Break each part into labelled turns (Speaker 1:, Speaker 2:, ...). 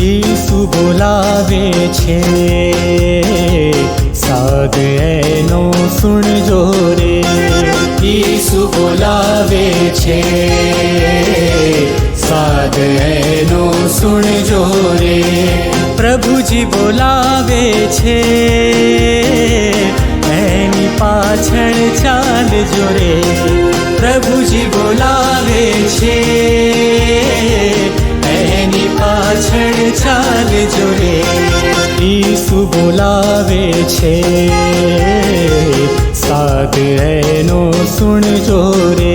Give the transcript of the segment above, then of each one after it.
Speaker 1: ઈસુ બોલાવે છે, સાદ એનો સુણજો રે. ઈસુ બોલાવે છે, સાદ એનો સુણજો રે. પ્રભુજી બોલાવે છે, એની પાછળ ચાલજો રે. પ્રભુજી બોલાવે છે, એની પાછળ ચાલજો રે. ઈસુ બોલાવે છે, સાદ એનો સુણજો રે.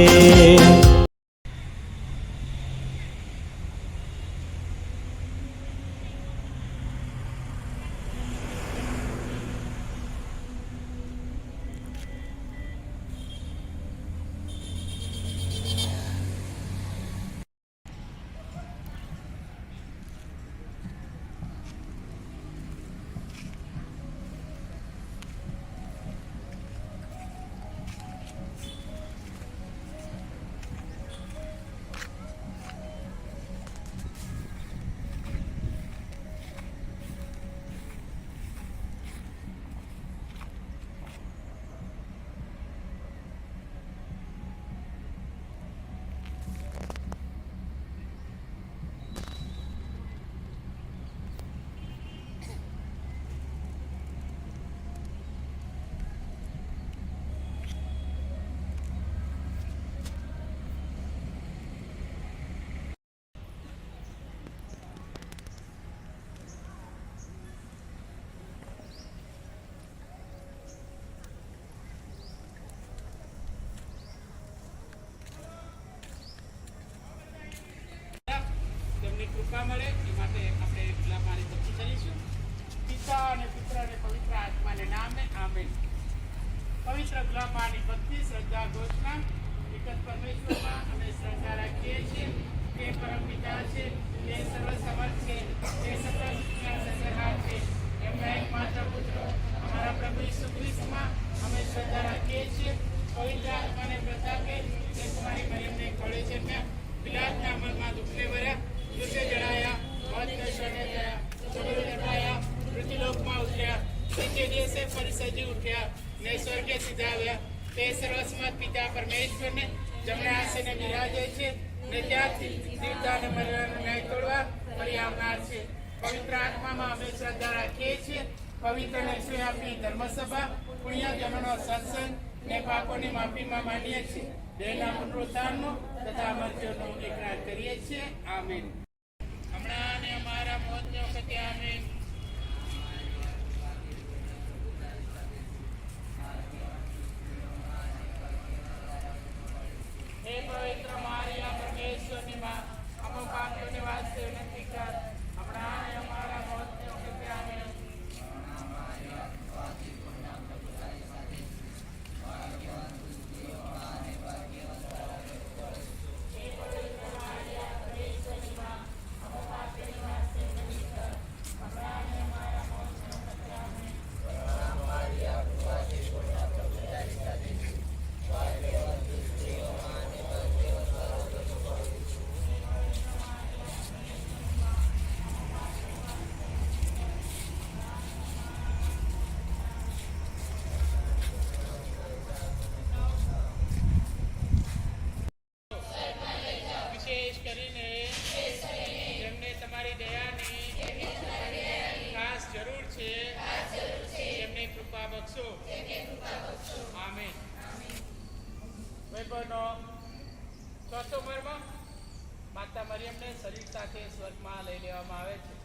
Speaker 2: કૃપા મળે એ માટે આપણે ગુલાબ પાણી ભક્તિ કરીશું. પિતા અને પુત્ર અને પવિત્ર આત્માને નામે આમેન. પવિત્ર ગુલાબ પાણી ભક્તિ શ્રદ્ધા ઘોષણા એક જ પરમેશ્વરમાં અમે શ્રદ્ધા રાખીએ છીએ. તે પરમ પિતા છે, તે સર્વ સમર્થ છે, તે સકળ શક્તિના સર્જનહાર છે. એમના એકમાત્ર પુત્ર અમારા પ્રભુ ઈસુ ખ્રિસ્તમાં અમે શ્રદ્ધા રાખીએ છીએ. પવિત્ર આત્માને પ્રતાપે તે તમારી મરિયમને ખોળે છે, પિલાતના અમલમાં દુઃખને ભર્યા, દુઃખે જણાયા, મોતને શરણે ગયા, સબરે લટાયા, પૃથ્વીલોકમાં ઉતર્યા, ત્રીજે દિવસે ફરી સજી ઉઠ્યા ને સ્વર્ગે સીધાવ્યા. તે સર્વસમર્થ પિતા પરમેશ્વરને જમણે આસીને બિરાજે છે ને ત્યાંથી જીવતા અને મરનારનો ન્યાય તોડવા ફરી આવનાર છે. પવિત્ર આત્મામાં અમે શ્રદ્ધા રાખીએ છીએ. પવિત્ર ને આપી ધર્મસભા, પુણ્યજનોનો સત્સંગ ને પાપોની માફીમાં માનીએ છીએ. દેહના પુનરુત્થાનનો તથા મૃત્યુનો એકરાર કરીએ છીએ. આમેન. હમણાં અને અમારા મોતની વખતે આમેન. હે પવિત્ર મારિયા, પરમેશ્વરની માં, અમો પાપીઓને વાસ્તે વિનંતી કર. હમણાં અને અમારા મોતની વખતે આમેન. જેમને તમારી દયાની ખાસ જરૂર છે, એમને કૃપા બક્ષો. આમેન. વૈભવનો ચોથો મર્મ, માતા મરિયમને શરીર સાથે સ્વર્ગમાં લઈ લેવામાં આવે છે.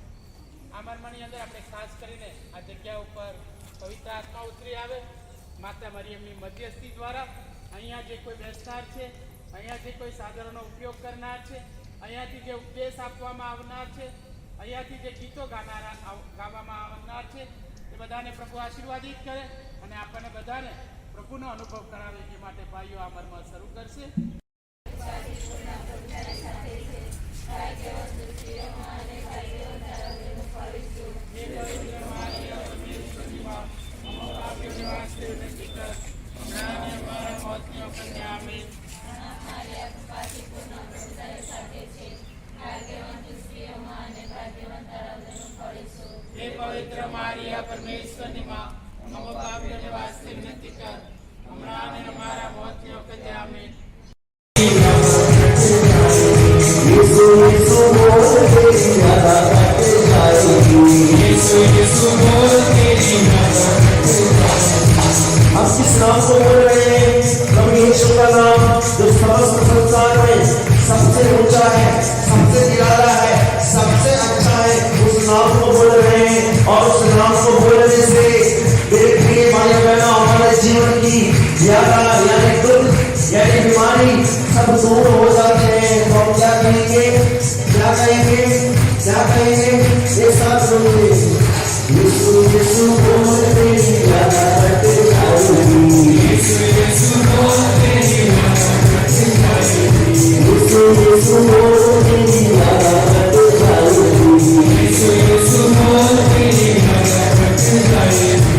Speaker 2: આ મર્મની અંદર આપણે ખાસ કરીને આ જગ્યા ઉપર પવિત્ર આત્મા ઉતરી આવે, માતા મરિયમની મધ્યસ્થી દ્વારા અહીંયા જે કોઈ બેસનાર છે, અહીંયા જે કોઈ સાધનોનો ઉપયોગ કરનાર છે, અહીંયાથી જે ઉપદેશ આપવામાં આવનાર છે, અહીંયાથી જે ગીતો ગાવામાં આવનાર છે, એ બધાને પ્રભુ આશીર્વાદિત કરે અને આપણને બધાને પ્રભુનો અનુભવ કરાવે. એ માટે ભાઈઓ આ મર્મ શરૂ કરશે.
Speaker 3: ભાગ્યવંત સ્ત્રીઓમાં અને ભાગ્યવંત
Speaker 2: आमीन।
Speaker 3: हम किस नाम को बोल रहे हैं? प्रभु यीशु का नाम, जो समस्त संसार में सबसे ऊंचा है, सबसे निराला है, सबसे अच्छा है, उस नाम को बोल रहे हैं। और उस नाम को बोलने से मेरे प्रिय भाई बहनों, हमारे जीवन की यात्रा यानी दुख यानी बीमारी सब दूर हो जाते हैं। तो हम क्या कहेंगे? क्या कहेंगे? क्या कहेंगे? एक साथ बोलिए, यीशु यीशु बोलते ही यात्रा करते जाओगी। यीशु यीशु बोलते ही यात्रा करते जाओगी। यीशु यीशु बोलते ही यात्रा करते जाओगी। यीशु यीशु बोलते ही यात्रा करते जाओगी।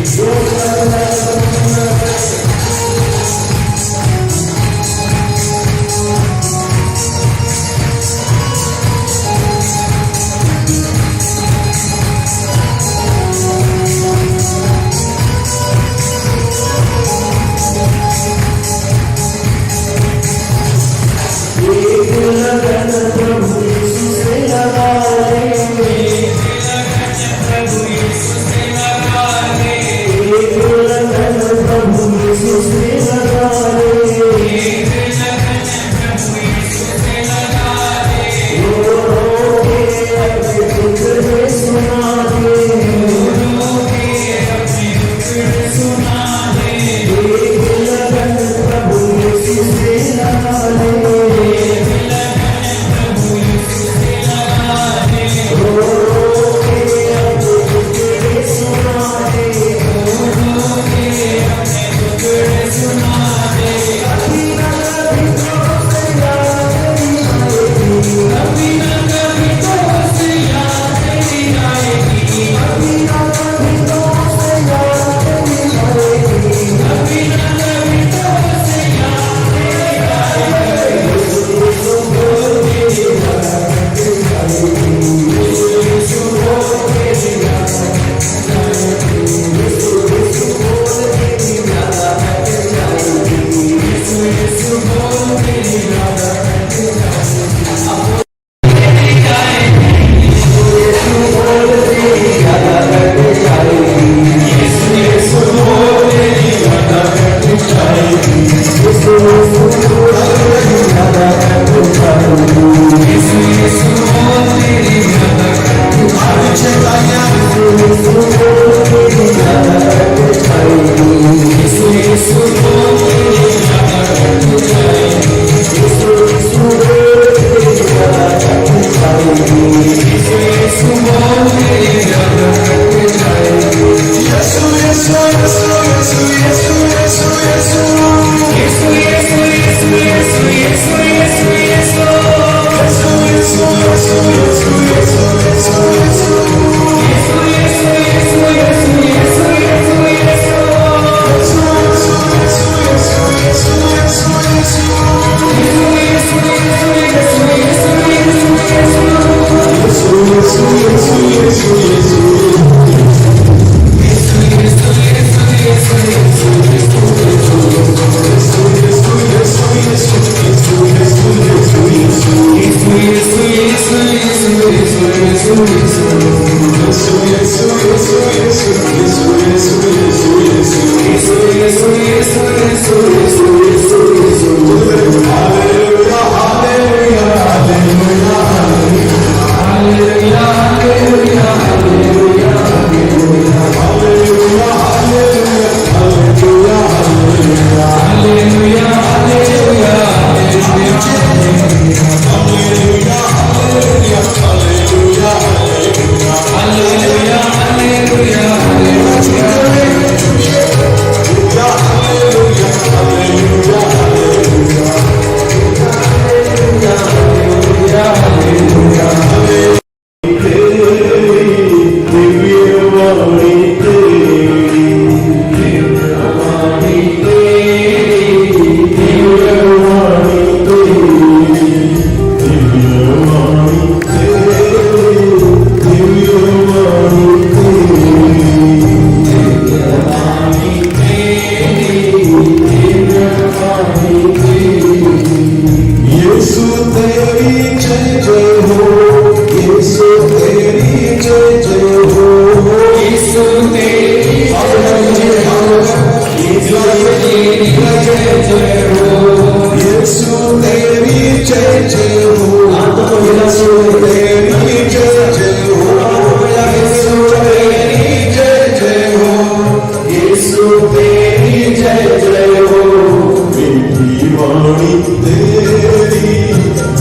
Speaker 3: वाणी तेरी,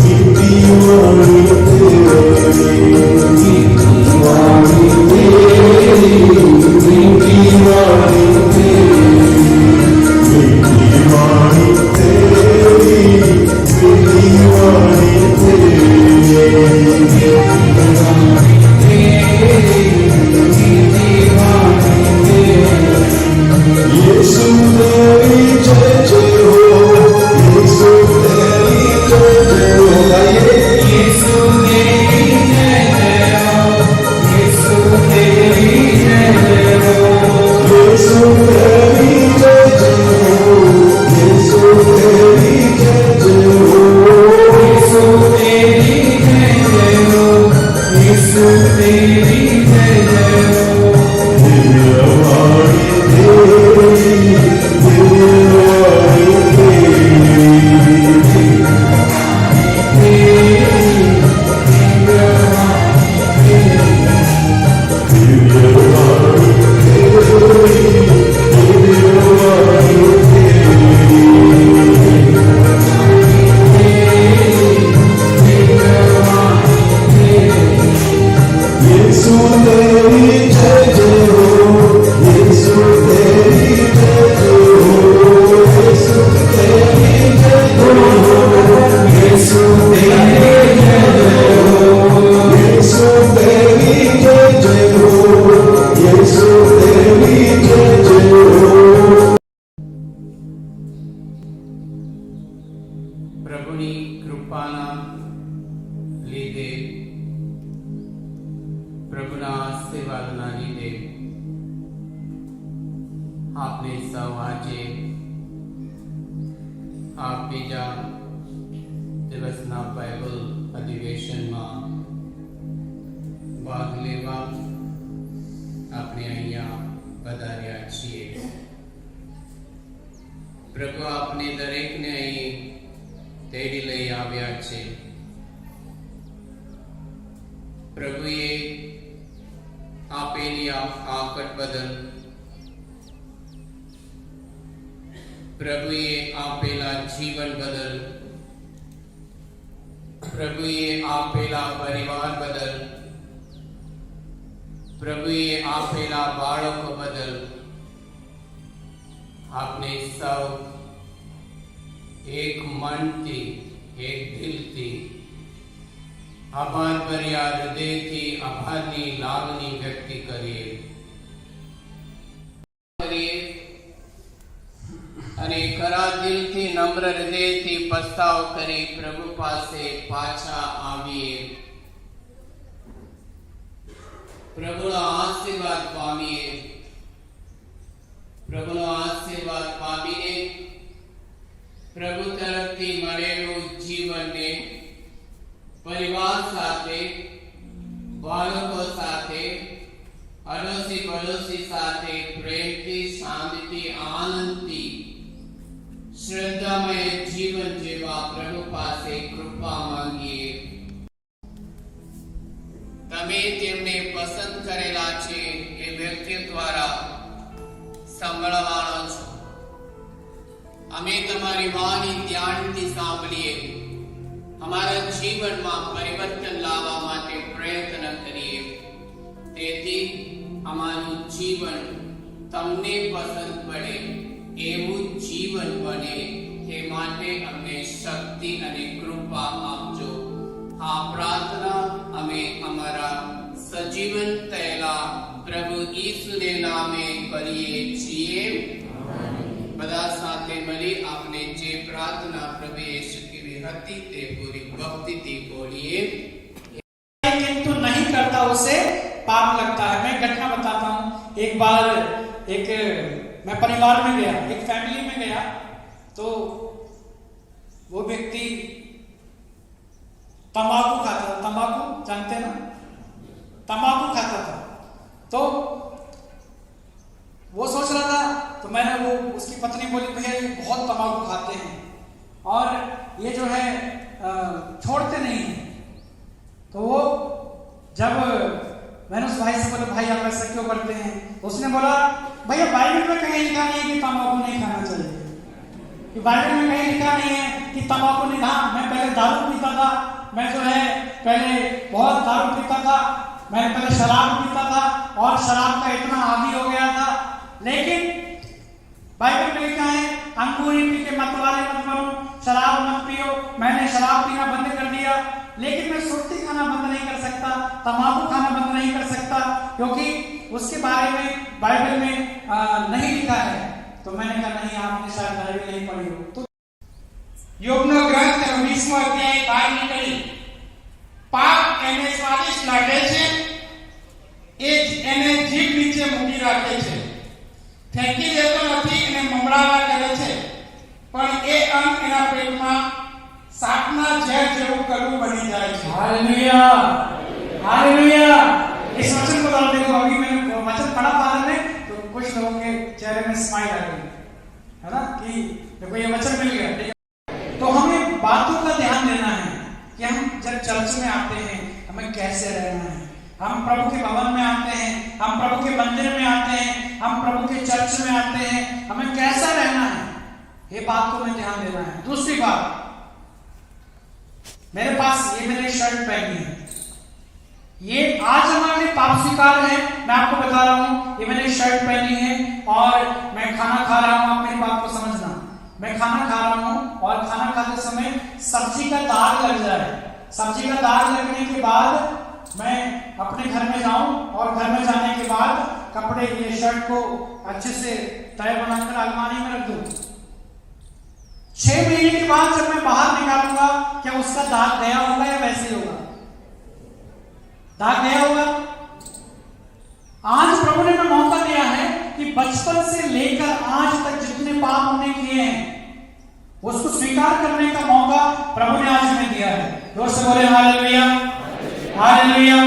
Speaker 3: मीठी वाणी तेरी, मीठी वाणी तेरी, मीठी वाणी तेरी, मीठी वाणी तेरी, मीठी वाणी तेरी, यीशु तेरी जय जय हो, यीशु तेरी जय जय हो, गाइए। यीशु तेरी जय जय हो, यीशु तेरी जय जय हो, यीशु तेरी जय जय हो, यीशु तेरी जय जय हो, यीशु तेरी जय जय हो, यीशु तेरी जय जय हो। दिव्यवाणी तेरी, दिव्यवाणी तेरी, दिव्यवाणी तेरी, दिव्यवाणी यीशु तेरी जय जय हो, यीशु तेरी जय जय हो, यीशु तेरी जय जय हो, यीशु तेरी जय जय हो, यीशु तेरी जय जय हो, यीशु तेरी जय जय हो।
Speaker 2: પ્રભુની કૃપાના લીધે, પ્રભુના આશીર્વાદના લીધે આપણે સૌ આજે આ બીજા દિવસના બાઇબલ અધિવેશનમાં ભાગ લેવા આપણે અહીંયા પધાર્યા છીએ. પ્રભુ આપને દરેકને અહીં તેડી લઈ આવ્યા છે. પ્રભુએ આપેલી આફત બદલ, પ્રભુએ આપેલા જીવન બદલ, પ્રભુએ આપેલા પરિવાર બદલ, પ્રભુએ આપેલા બાળકો બદલ આપને સૌ એક મનથી, એક દિલથી, આભાર ભર્યા હૃદયથી આભારની લાગણી વ્યક્ત કરીએ અને ખરા દિલથી, નમ્ર હૃદયથી પસ્તાવ કરી પ્રભુ પાસે પાછા આવીએ. પ્રભુનો આશીર્વાદ પામીએ. પ્રભુનો આશીર્વાદ પામીને પ્રભુ તરફથી મળેલું જીવનને પરિવાર સાથે, બાળકો સાથે, અડોશી પડોશી સાથે પ્રેમથી, શાંતિથી, આનંદથી, શ્રદ્ધામય જીવન જેવા પ્રભુ પાસે કૃપા માંગીએ. તમે તેમને પસંદ કરેલા છે એ વ્યક્તિ દ્વારા સાંભળવાના છો. અમે તમારી વાણી ધ્યાનથી સાંભળીએ, અમારા જીવનમાં પરિવર્તન લાવવા માટે પ્રયત્ન કરીએ. તેથી અમારું જીવન તમને પસંદ પડે એવું જીવન બને તે માટે અમને શક્તિ અને કૃપા આપજો. આ પ્રાર્થના અમે અમારા સજીવન થયેલા પ્રભુ ઈસુને નામે કરીએ છીએ. બધા સાથે મળી આપણે જે પ્રાર્થના પ્રભુ యేసు की હતી તે પૂરી ભક્તિથી બોલીએ.
Speaker 4: किंतु नहीं करता उसे पाप लगता है. मैं घटना बताता हूँ. एक बार मैं परिवार में गया, एक फैमिली में गया, तो वो व्यक्ति तंबाकू खाता था. तंबाकू जानते ना, तंबाकू खाता था. तो वो सोच रहा था, तो मैंने वो उसकी पत्नी बोली भैया ये बहुत तंबाकू खाते हैं और ये जो है छोड़ते नहीं है. तो वो जब मैंने उस भाई से बोला भाई आप ऐसा क्यों करते हैं, तो उसने बोला भैया बाइबल में कहीं लिखा नहीं है कि तंबाकू नहीं खाना चाहिए. कि बाइबल में कहीं लिखा नहीं है कि तंबाकू नहीं था, मैं पहले दारू पीता था, मैं जो है पहले बहुत दारू पीता था, मैं पहले शराब पीता था और शराब का इतना आदी हो गया था। लेकिन बाइबल में लिखा है अंगूरी पी के मतवाले मत बनो, शराब मत पियो। मैंने शराब पीना बंद कर दिया, लेकिन मैं सुर्ती खाना बंद नहीं कर सकता, तंबाकू खाना बंद नहीं कर सकता, क्योंकि उसके बारे में बाइबल में नहीं लिखा है। तो मैंने कहा नहीं, आपने शायद बाइबल नहीं पढ़ी हो। तो
Speaker 2: યોગનો ગ્રંથ 19મો અધ્યાય બહાર નીકળી પાપ એને સ્વાદિષ્ટ લાગે છે, એને જીભ નીચે મૂકી રાખે છે, ફેંકી દેતો નથી અને મમડાવા કરે છે, પણ એ અંગ એના પેટમાં સાપના ઝેર જેવું કડવું બની જાય છે।
Speaker 4: Hallelujah, hallelujah. इस वचन को तो देखो, अभी मैंने वचन पढ़ा फादर ने, तो कुछ लोगों के चेहरे में स्माइल आ गई, है ना, कि देखो ये वचन मिल गया। तो हमें बातों का ध्यान देना है कि हम जब चर्च में आते हैं हमें कैसे रहना है। हम प्रभु के भवन में आते हैं, हम प्रभु के मंदिर में आते हैं, हम प्रभु के चर्च में आते हैं, हमें कैसा रहना है, ये बात को हमें ध्यान देना है। दूसरी बात, मेरे पास ये मैंने शर्ट पहनी है, ये आज हमारे लिए पाप स्वीकार है। मैं आपको बता रहा हूं, ये मैंने शर्ट पहनी है और मैं खाना खा रहा हूं। आप मेरी बात को समझना, मैं खाना खा रहा हूं और खाना खाते समय सब्जी का दाग लग जाए, सब्जी का दाग लगने के बाद मैं अपने घर में जाऊं और घर में जाने के बाद कपड़े, ये शर्ट को अच्छे से तय बनाकर अलमारी में रख दूं। 6 महीने के बाद जब मैं बाहर निकालूंगा, क्या उसका दाग गया होगा या वैसे ही होगा? दाग गया होगा। आज प्रभु ने हमें मौका दिया है कि बचपन से लेकर आज तक जितने पाप हमने किए हैं उसको स्वीकार करने का मौका प्रभु ने आज हमें दिया है। जोर से बोले हालेलुया, हालेलुया।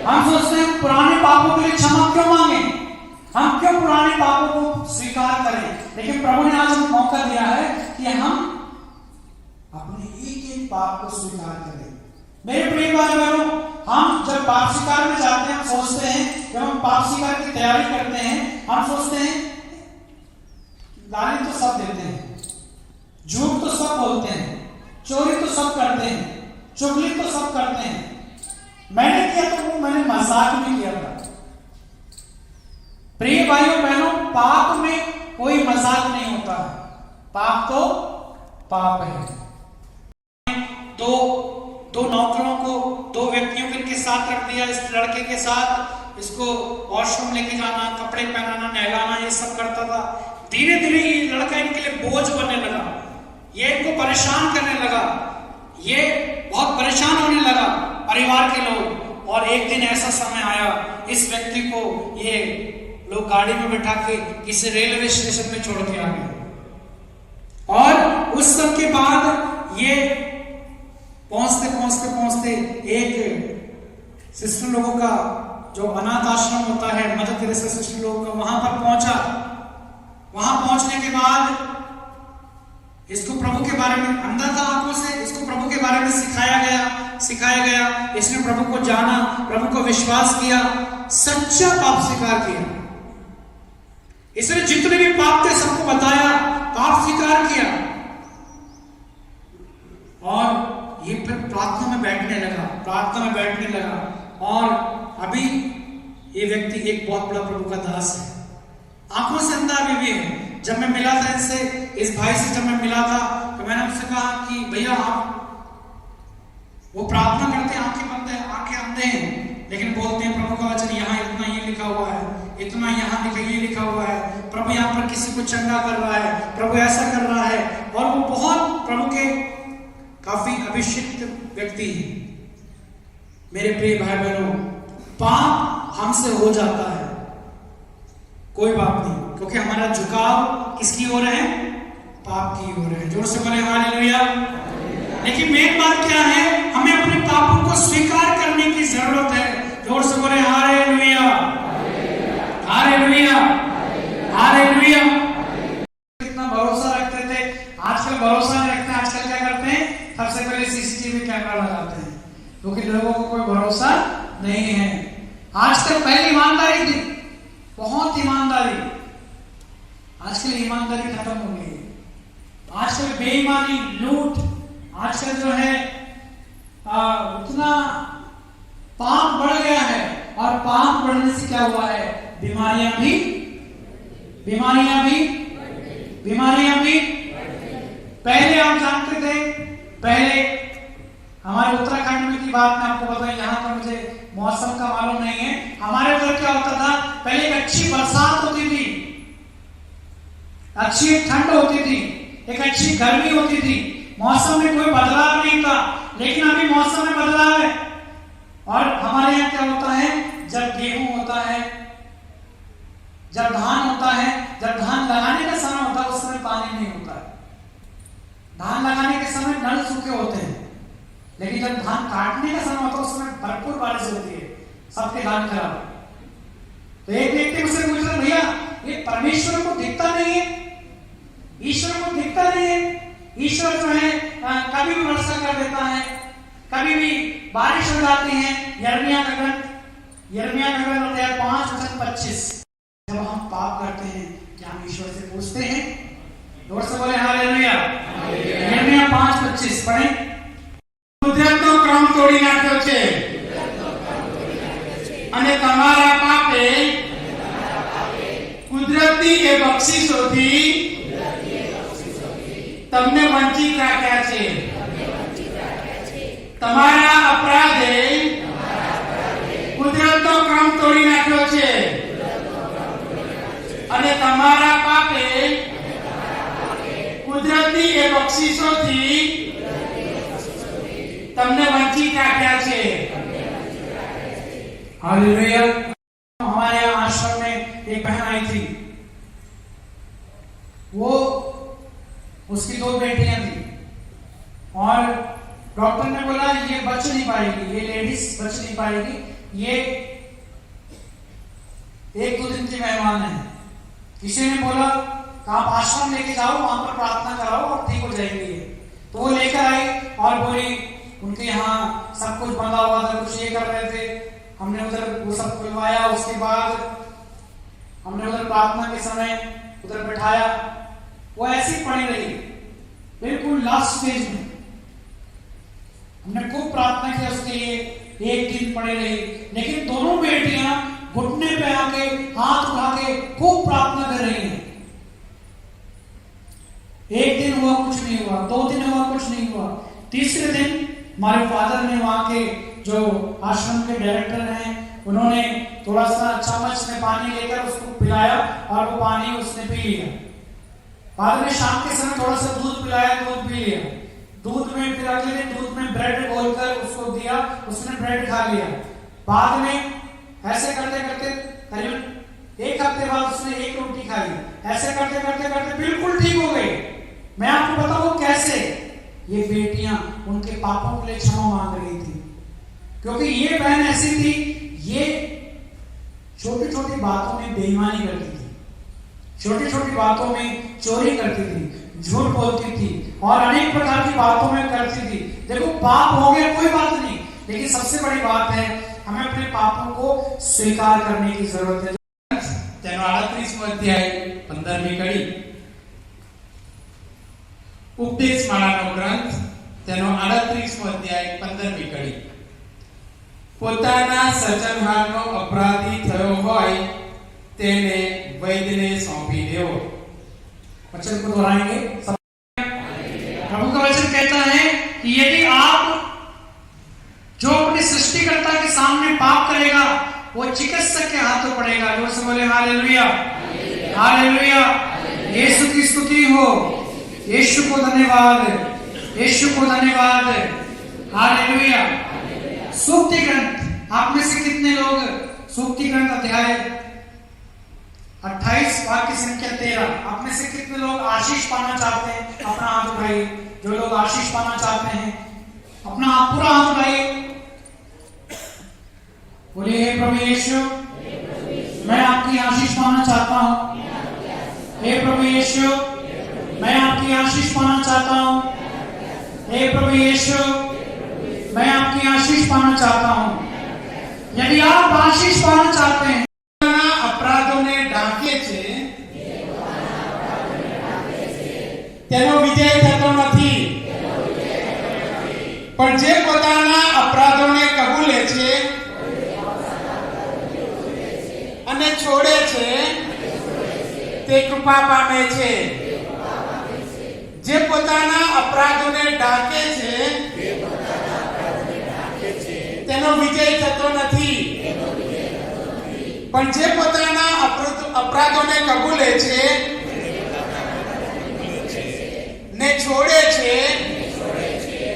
Speaker 4: हम सोचते हैं पुराने पापों के लिए क्षमा क्यों मांगे, हम क्यों पुराने पापों को स्वीकार करें, लेकिन प्रभु ने आज हमें मौका दिया है कि हम अपने एक एक पाप को स्वीकार करें। मेरे प्रिय भाई बहनों, हम जब पाप स्वीकार में जाते हैं, हम सोचते हैं, जब हम पाप स्वीकार की तैयारी करते हैं, हम सोचते हैं गाली तो सब देते हैं, झूठ तो सब बोलते हैं, चोरी तो सब करते हैं, चुगली तो सब करते हैं। मैंने किया तो वो मैंने मजाक भी किया था। प्रिय भाइयों बहनों, पाप में कोई मजाक नहीं होता है, पाप तो पाप है। दो नौकरों को, 2 व्यक्तियों को इनके साथ रख दिया, इस लड़के के साथ इसको वॉशरूम लेके जाना, कपड़े पहनाना, नहलाना, ये सब करता था। धीरे धीरे ये लड़का इनके लिए बोझ बनने लगा, ये इनको परेशान करने लगा, ये बहुत परेशान होने लगा परिवार के लोग। और एक दिन ऐसा समय आया, इस व्यक्ति को ये लोग गाड़ी में बैठा के किसी रेलवे स्टेशन में छोड़ के आ गए। और उस सब के बाद ये पहुंचते पहुंचते पहुंचते एक सिस्टर लोगों का जो अनाथ आश्रम होता है, मदर तेरेसा सिस्टर लोगों का, वहां पर पहुंचा। वहां पहुंचने के बाद इसको प्रभु के बारे में, अंधा था आंखों से, इसको प्रभु के बारे में सिखाया गया। इसने प्रभु को जाना, प्रभु को विश्वास किया, सच्चा पाप स्वीकार किया। इसने जितने भी पाप थे सबको बताया, पाप स्वीकार किया और ये फिर प्रार्थना में बैठने लगा। और अभी ये व्यक्ति एक बहुत बड़ा प्रभु का दास है, आंखों से अंधा अभी भी है। जब मैं मिला था इनसे, इस भाई से जब मैं मिला था, तो मैंने उनसे कहा कि भैया आप, वो प्रार्थना करते हैं, आंखें बंद है, आंखें अंधे हैं, लेकिन बोलते हैं प्रभु का वचन यहाँ इतना ये लिखा हुआ है, इतना यहाँ ये लिखा हुआ है, प्रभु यहाँ पर किसी को चंगा कर रहा है, प्रभु ऐसा कर रहा है। और वो बहुत प्रभु के काफी अभिषिक्त व्यक्ति है। मेरे प्रिय भाई बहनों, पाप हमसे हो जाता है, कोई बात नहीं, क्योंकि हमारा झुकाव किसकी ओर है? पाप की ओर है। जोर से बोले हालेलुया। लेकिन मेन बात क्या है? हमें अपने पापों को स्वीकार करने की जरूरत है। जोर से बोले हालेलुया, हालेलुया, हालेलुया। कितना भरोसा रखते थे, आजकल भरोसा नहीं रखते। आजकल क्या करते हैं? सबसे पहले सीसीटीवी कैमरा लगाते हैं, क्योंकि लोगों को कोई भरोसा नहीं है। आजकल पहले ईमानदारी थी, बहुत ईमानदारी, आजकल ईमानदारी खत्म हो गई है। आजकल बेईमानी, लूट, आजकल जो है उतना पाप बढ़ गया है, और पाप बढ़ने से क्या हुआ है, बीमारियां भी। पहले आप जानते थे, पहले हमारे उत्तराखंड में की बात मैं आपको बताऊं, यहाँ तो मुझे मौसम का मालूम नहीं है, हमारे उधर क्या होता था, पहले एक अच्छी बरसात होती थी, अच्छी ठंड होती थी, एक अच्छी गर्मी होती थी, मौसम में कोई बदलाव नहीं था। लेकिन अभी मौसम में बदलाव है। और हमारे यहाँ क्या होता है, जब गेहूं होता है, जब धान होता है, जब धान लगाने का समय होता है उस समय पानी नहीं होता है। धान लगाने के समय नल सूखे होते हैं, लेकिन जब धान काटने का समय होता है उस समय भरपूर बारिश होती है, सबके धान खराब। तो एक व्यक्ति मुझसे पूछ रहा, भैया ये परमेश्वर को दिखता नहीं है, ईश्वर को दिखता नहीं है। ईश्वर जो है कभी भी वर्षा कर देता है, कभी भी बारिश हो जाती है। यिर्मयाह का ग्रंथ अध्याय 5:25। जब हम पाप करते हैं क्या हम ईश्वर से पूछते हैं? जोर से बोले हालेलुया। यिर्मयाह 5:25 पढ़ें।
Speaker 2: કુદરતનો ક્રમ તોડી નાખ્યો છે અને તમારા પાપે કુદરતી એ બક્ષિસોથી તમને વંચિત રાખ્યા છે। તમારા અપરાધે કુદરતનો ક્રમ તોડી નાખ્યો છે અને તમારા પાપે કુદરતી એ બક્ષિસોથી તમને વંચિત રાખ્યા છે।
Speaker 4: हालेलुया। हमारे यहाँ आश्रम में एक बहन आई थी, वो उसकी 2 बेटियां थी, और डॉक्टर ने बोला ये बच नहीं पाएगी, ये लेडीज बच नहीं पाएगी, ये 1-2 दिन की मेहमान है। किसी ने बोला आप आश्रम लेके जाओ, वहां पर प्रार्थना कराओ और ठीक हो जाएंगे। तो वो लेकर आई और बोली उनके यहाँ सब कुछ बंधा हुआ था, कुछ ये कर रहे थे, हमने उधर वो सब खुलवाया। उसके बाद हमने उधर प्रार्थना के समय उधर बैठाया, वो ऐसी पड़ी रही बिल्कुल लास्ट स्टेज में। हमने खूब प्रार्थना की उसके लिए, 1 दिन पड़ी रही, लेकिन दोनों बेटियां घुटने पे आके हाथ उठा के खूब प्रार्थना कर रही हैं। 1 दिन हुआ कुछ नहीं हुआ, 2 दिन हुआ कुछ नहीं हुआ, तीसरे दिन हमारे फादर ने वहां के जो आश्रम के डायरेक्टर हैं उन्होंने थोड़ा सा चम्मच में पानी लेकर उसको पिलाया और वो पानी उसने पी लिया। फादर ने शाम के समय थोड़ा सा दूध पिलाया, दूध पी लिया। दूध में फिर अगले दिन दूध में ब्रेड घोलकर उसको दिया, उसने ब्रेड खा लिया। बाद में ऐसे करते करते करीब 1 हफ्ते बाद उसने 1 रोटी खाई। ऐसे करते करते करते बिल्कुल ठीक हो गई। मैं आपको बताऊं कैसे। ये बेटियां उनके पापों के लिए क्षमा मांग रही थी, क्योंकि ये बहन ऐसी थी, ये छोटी छोटी बातों में बेईमानी करती थी, छोटी छोटी बातों में चोरी करती थी, झूठ बोलती थी और अनेक प्रकार की बातों में करती थी। देखो पाप हो गया कोई बात नहीं, लेकिन सबसे बड़ी बात है हमें अपने पापों को स्वीकार करने की जरूरत है।
Speaker 2: તેનો 38મો અધ્યાય 15મી કડી। ઉપદેશમાળાનો ગ્રંથ તેનો 38મો અધ્યાય 15મી કડી। પોતાના સર્જનહારનો અપરાધી થયો હોય તેને વૈદ્યને સોંપી દેવો।
Speaker 4: वचन को दोहराएंगे। प्रभु का वचन कहता है कि यदि आप जो अपने सृष्टिकर्ता के सामने पाप करेगा वो चिकित्सक के हाथों पड़ेगा। जोर से बोले हालेलुया, हालेलुया। यीशु की स्तुति हो, यीशु को धन्यवाद, यीशु को धन्यवाद, हालेलुया। सूक्ति ग्रंथ, आप में से कितने लोग सूक्ति ग्रंथ अध्याय 28 वाक्य संख्या 13, आप में से कितने लोग आशीष पाना चाहते हैं? अपना हाथ उठाइए। जो लोग आशीष पाना चाहते हैं अपना हाथ पूरा हाथ उठाइए। बोलिए हे प्रभु यीशु, मैं आपकी आशीष पाना चाहता हूँ। हे प्रभु यीशु, मैं आपकी आशीष पाना चाहता हूँ। हे प्रभु यीशु, मैं आपकी आशीष पाना चाहता हूँ। यदि आप आशीष पाना चाहते हैं,
Speaker 2: अपराधों ने ढांके छे તેનો વિજય થતો નથી. પણ જે પોતાના અપરાધોને કબૂલે છે અને છોડે છે તે કૃપા પામે છે. જે પોતાના અપરાધોને ઢાંકે છે તેનો વિજય થતો નથી. પણ જે પોતાના અપરાધોને કબૂલે છે ને છોડે છે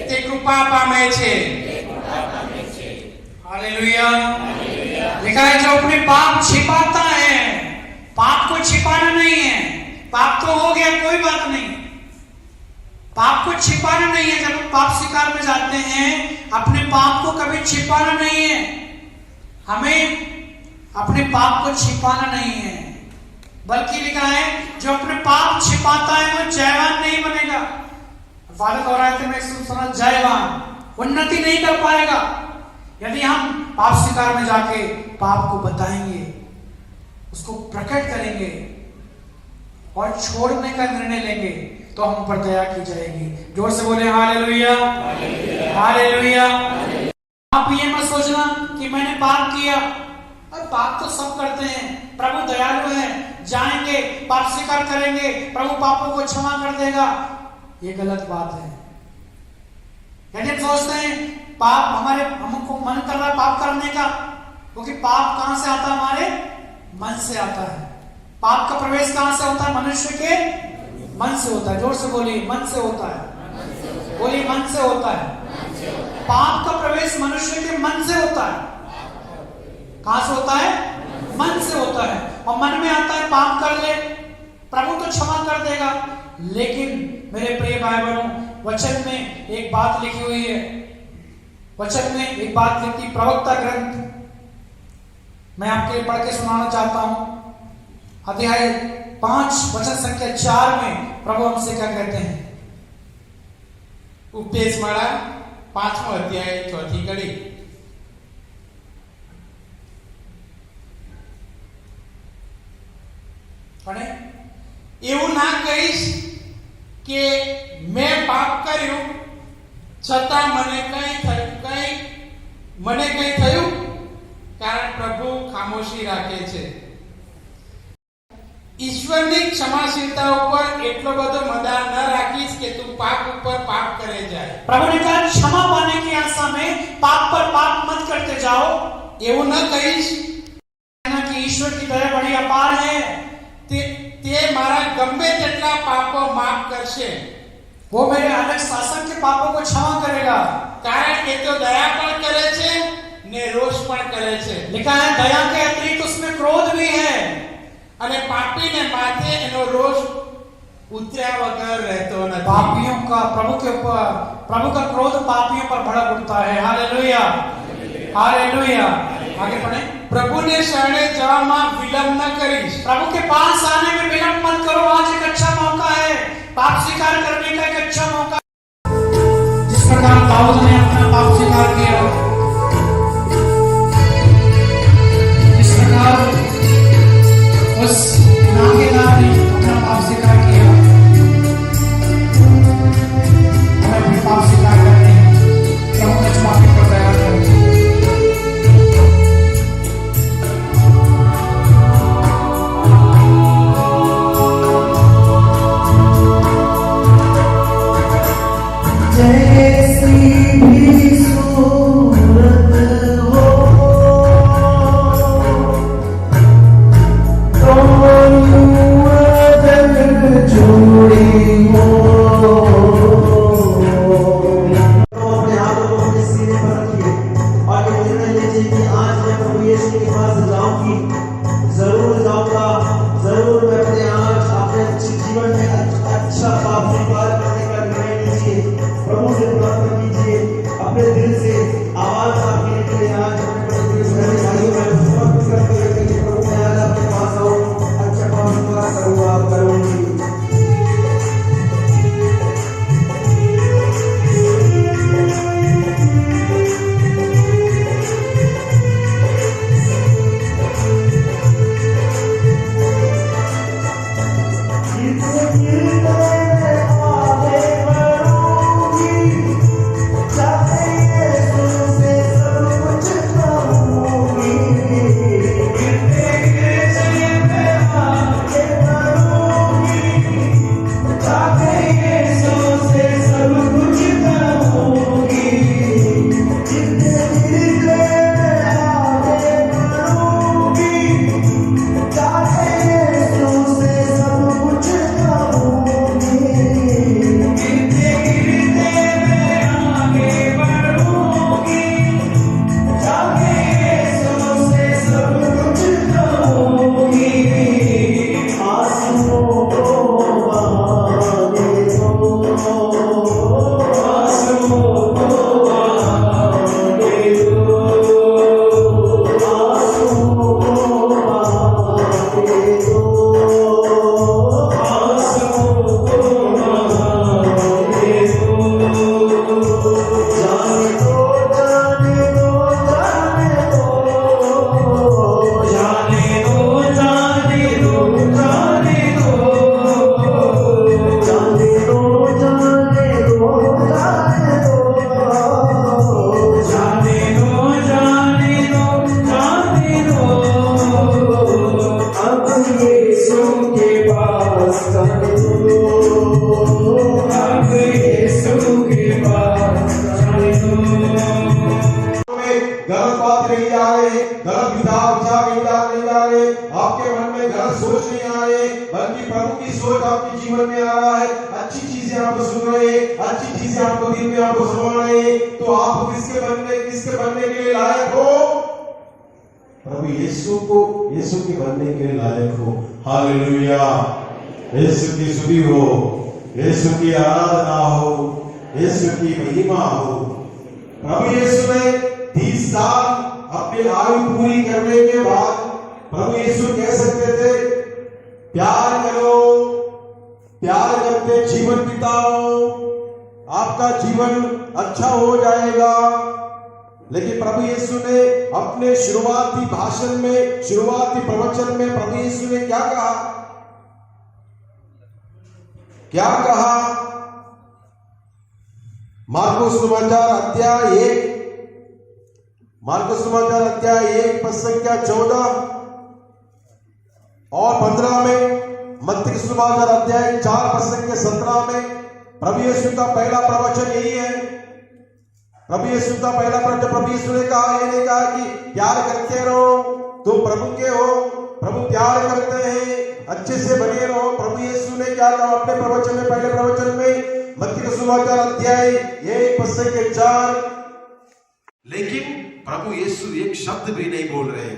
Speaker 2: તે કૃપા પામે છે.
Speaker 4: हालेलुया। लिखा है जो अपने पाप छिपाता है, पाप को छिपाना नहीं है। पाप तो हो गया, कोई बात नहीं, पाप को छिपाना नहीं है। जब हम पाप स्वीकार में जाते हैं, अपने पाप को कभी छिपाना नहीं है। हमें अपने पाप को छिपाना नहीं है, बल्कि लिखा है जो अपने पाप छिपाता है वो जयवान नहीं बनेगा। फादर दोहराते में सुना, जयवान उन्नति नहीं कर पाएगा। यदि हम पाप स्वीकार में जाके पाप को बताएंगे, उसको प्रकट करेंगे और छोड़ने का निर्णय लेंगे, तो हम पर दया की जाएगी। जोर से बोले हालेलुया, हालेलुया। आप ये मत सोचना कि मैंने पाप किया, और पाप तो सब करते हैं, प्रभु दयालु है, जाएंगे पाप स्वीकार करेंगे, प्रभु पापों को क्षमा कर देगा। ये गलत बात है। यदि हम सोचते हैं पाप हमको मन कर रहा है पाप करने का, क्योंकि पाप कहां से आता है? हमारे मन से आता है। पाप का प्रवेश कहां से होता है? मनुष्य के मन से होता है। जोर से बोलिए, मन से होता है। बोलिए, मन से होता है। पाप का प्रवेश मनुष्य के मन से होता है। कहां से होता है? मन से होता है। और मन में आता है पाप कर ले, प्रभु तो क्षमा कर देगा। लेकिन मेरे प्रिय भाई बहनों, वचन में एक बात लिखी हुई है, वचन में एक बात लिखी, प्रवक्ता ग्रंथ मैं आपके लिए पढ़ के सुनाना चाहता हूं। अध्याय 5 वचन संख्या 4 में प्रभु हमसे क्या कहते हैं?
Speaker 2: ઉપદેશ માળા 5મો અધ્યાય 4થી કડી.
Speaker 4: पढ़े।
Speaker 2: એવું ના કહીશ કે મેં પાપ કર્યું છતાં મને કંઈ થયું, કારણ પ્રભુ ખામોશી રાખે છે. ઈશ્વરની ક્ષમાશીલતા ઉપર એટલો બધો મદાર ન રાખીશ કે તું પાપ ઉપર પાપ કરે જાય.
Speaker 4: प्रभु ने कहा क्षमा पाने की आशा में पाप पर पाप मत करते जाओ।
Speaker 2: એવું ન કહીશ
Speaker 4: कि ईश्वर की दया बड़ी अपार है,
Speaker 2: તે મારા ગમે તેટલા પાપો માફ કરશે,
Speaker 4: वो मेरे अलग शासन के पापों को क्षमा करेगा,
Speaker 2: કારણ કે તો દયા પણ કરે છે ને રોષ પણ કરે છે.
Speaker 4: लिखा है दया के अतिरिक्त उसमें क्रोध भी है।
Speaker 2: અને પાપીને માથે એનો રોષ ઉતર્યા વગર રહેતો નથી.
Speaker 4: पापियों का प्रभु के ऊपर, प्रभु का क्रोध पापियों पर भड़क उठता है। Hallelujah, hallelujah. आगे पढ़े।
Speaker 2: પ્રભુને શરણે જવામાં વિલંબ ન કરીશ.
Speaker 4: प्रभु के पास आने में विलंब मत करो। आज एक अच्छा मौका है, पाप स्वीकार करने का एक अच्छा मौका। जिस प्रकार दाऊद ने अपना पाप स्वीकार किया, जिस प्रकार उस नागेदार ने अपना पाप स्वीकार किया, हमें अपने पाप स्वीकार करने प्रभु के क्षमापण पर दया करो।
Speaker 3: जैसी भी सूरत हो, दोनों अदर जोड़ी हो। अपने हाथों को अपने सीने पर रखिए और ये निर्णय लीजिए कि आज मैं प्रभु यीशु के पास जाऊंगी, जरूर जाऊंगा, जरूर मैं अपने आज अपने जीवन में अच्छा पाप स्वीकार करने का निर्णय लीजिए। प्रभु से प्रार्थना कीजिए, अपने दिल से आवाज आपके लिए आज अपने दिल से भाइयों में समर्पित करते हुए कि प्रभु मैं आज आपके पास आऊं, अच्छा काम करूंगा, करूंगी। Thank you. बातें नहीं आ रहे, गलत विचार नहीं आ रहे, आपके मन में गलत सोच नहीं आ रहे, बल्कि प्रभु की सोच आपके जीवन में आ रहा है। अच्छी चीजें आप सुन रहे हैं, अच्छी चीजें आपको दिल में आपको समझ रहे हैं, तो आप किसके बनने के लिए लायक हो? प्रभु यीशु के बनने के लिए लायक हो। हालेलुया। यीशु की स्तुति हो, यीशु की आराधना हो, यीशु की महिमा हो। प्रभु यीशु ने 30 साल अपनी आयु पूरी करने के बाद प्रभु यीशु कह सकते थे, प्यार करो, प्यार करते जीवन बिताओ, आपका जीवन अच्छा हो जाएगा। लेकिन प्रभु यीशु ने अपने शुरुआती भाषण में, शुरुआती प्रवचन में प्रभु यीशु ने क्या कहा? मार्कुस समाचार अध्याय 1 पद संख्या 14 और 15 में, मत्ती समाचार अध्याय 4 पद संख्या 17 में प्रभु यीशु का पहला प्रवचन यही है। प्रभु यीशु का पहला प्रवचन, प्रभु यीशु ने कहा, ये नहीं कहा कि प्यार करते रहो, तुम प्रभु के हो, प्रभु प्यार करते हैं, अच्छे से बने रहो। प्रभु यीशु ने क्या कहा अपने प्रवचन में, पहले प्रवचन में, मत्ती समाचार अध्याय 1 पद संख्या 4। लेकिन प्रभु यीशु एक शब्द भी नहीं बोल रहे।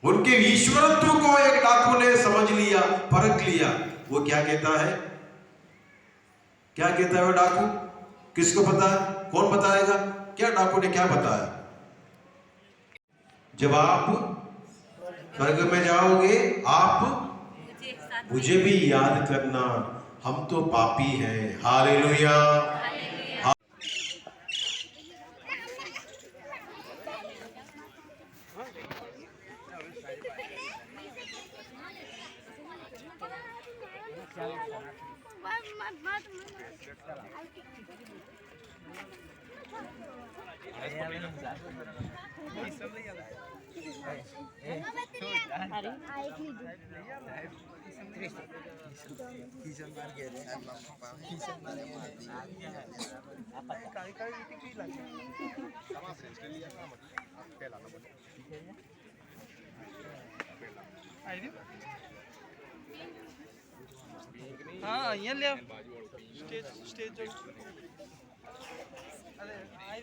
Speaker 3: उनके ईश्वरत्व को एक डाकू ने समझ लिया, परख लिया। वो क्या कहता है? वो डाकू? किसको पता है? कौन बताएगा? क्या डाकू ने क्या बताया? जब आप स्वर्ग में जाओगे, आप मुझे भी याद करना, हम तो पापी हैं। हालेलुया।
Speaker 5: हाँ અહીંયા લે સ્ટેજ અરે આઈ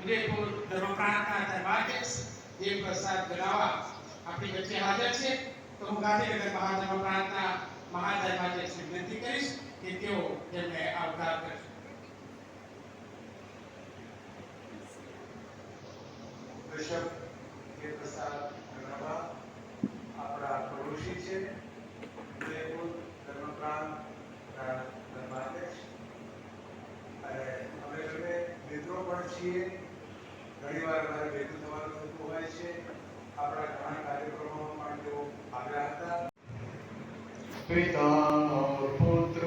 Speaker 2: ઉદયપુર ધર્મ પ્રાર્થના ધર્માધ્યક્ષ દેવપ્રસાદ ગણાવા આપણી વચ્ચે હાજર છે, તો હું ગાંધીનગર મહાધર્મ પ્રાર્થના મહાધર્માધ્યક્ષને વિનંતી કરીશ કે તેઓ તેમને આવકાર કરશે.
Speaker 6: બિશપ દેવપ્રસાદ ગણાવા આપણા પડોશી છે, ઉદયપુર ધર્મ પ્રાંતના ધર્માધ્યક્ષ. અને અમે બંને મિત્રો પણ છીએ. ઘણીવાર અમારે ભેગું થવાનું થતું હોય છે. આપણા ઘણા કાર્યક્રમોમાં પણ તેઓ આવ્યા હતા. પિતા और पुत्र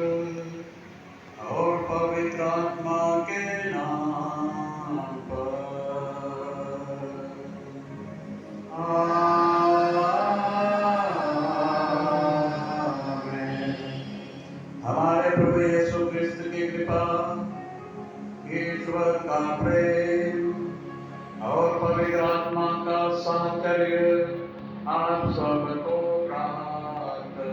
Speaker 6: और पवित्र आत्मा के नाम पर आमीन। हमारे प्रभु यीशु क्रिस्त की कृपा, ईश्वर का प्रेम और पवित्र आत्मा का साहचर्य आप सबको प्राप्त हो।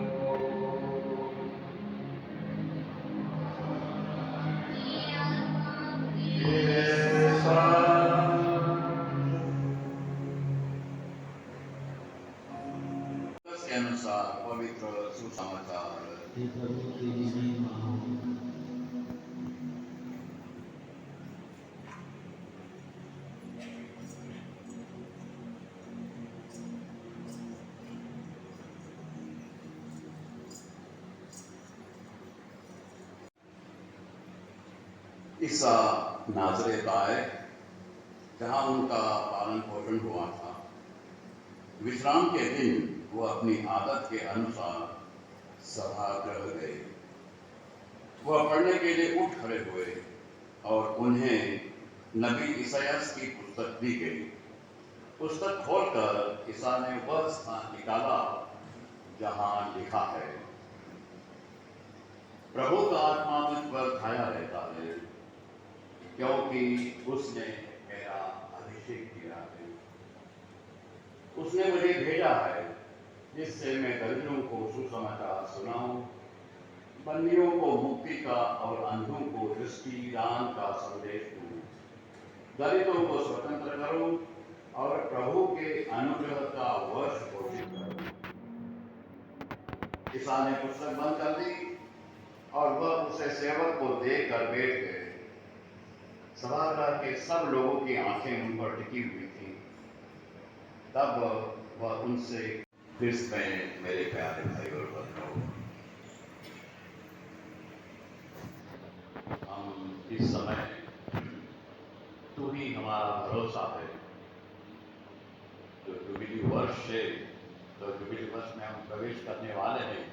Speaker 6: के अनुसार पवित्र सुसमाचार। ईसा नाज़रेत आए, जहाँ उनका पालन पोषण हुआ था। विश्राम के दिन वो अपनी आदत के अनुसार सभागृह गए। वह पढ़ने के लिए उठ खड़े हुए और उन्हें नबी इसायास की पुस्तक दी गई। पुस्तक खोलकर ईसा ने वह स्थान निकाला जहाँ लिखा है, प्रभु का आत्मा मुझ पर छाया रहता है, क्योंकि उसने मेरा अभिषेक किया है। उसने मुझे भेजा है जिससे मैं दरिद्रों को सुसमाचार सुनाऊं, बंदियों को मुक्ति का और अंधों को दृष्टि दान का संदेश दूं, दलितों को स्वतंत्र करूं और प्रभु के अनुग्रह का वर्ष घोषित करूं। ईसा ने पुस्तक बंद कर दी और वह उसे सेवक को देकर बैठ गए। सभागृह के सब लोगों की आंखें उन पर टिकी हुई थी। तब वह उनसे, क्रिस्त में मेरे प्यारे भाई और बहनों, हम इस समय तू ही हमारा भरोसा है। जो जुबिली वर्ष है, तो जुबिली वर्ष में हम प्रवेश करने वाले हैं,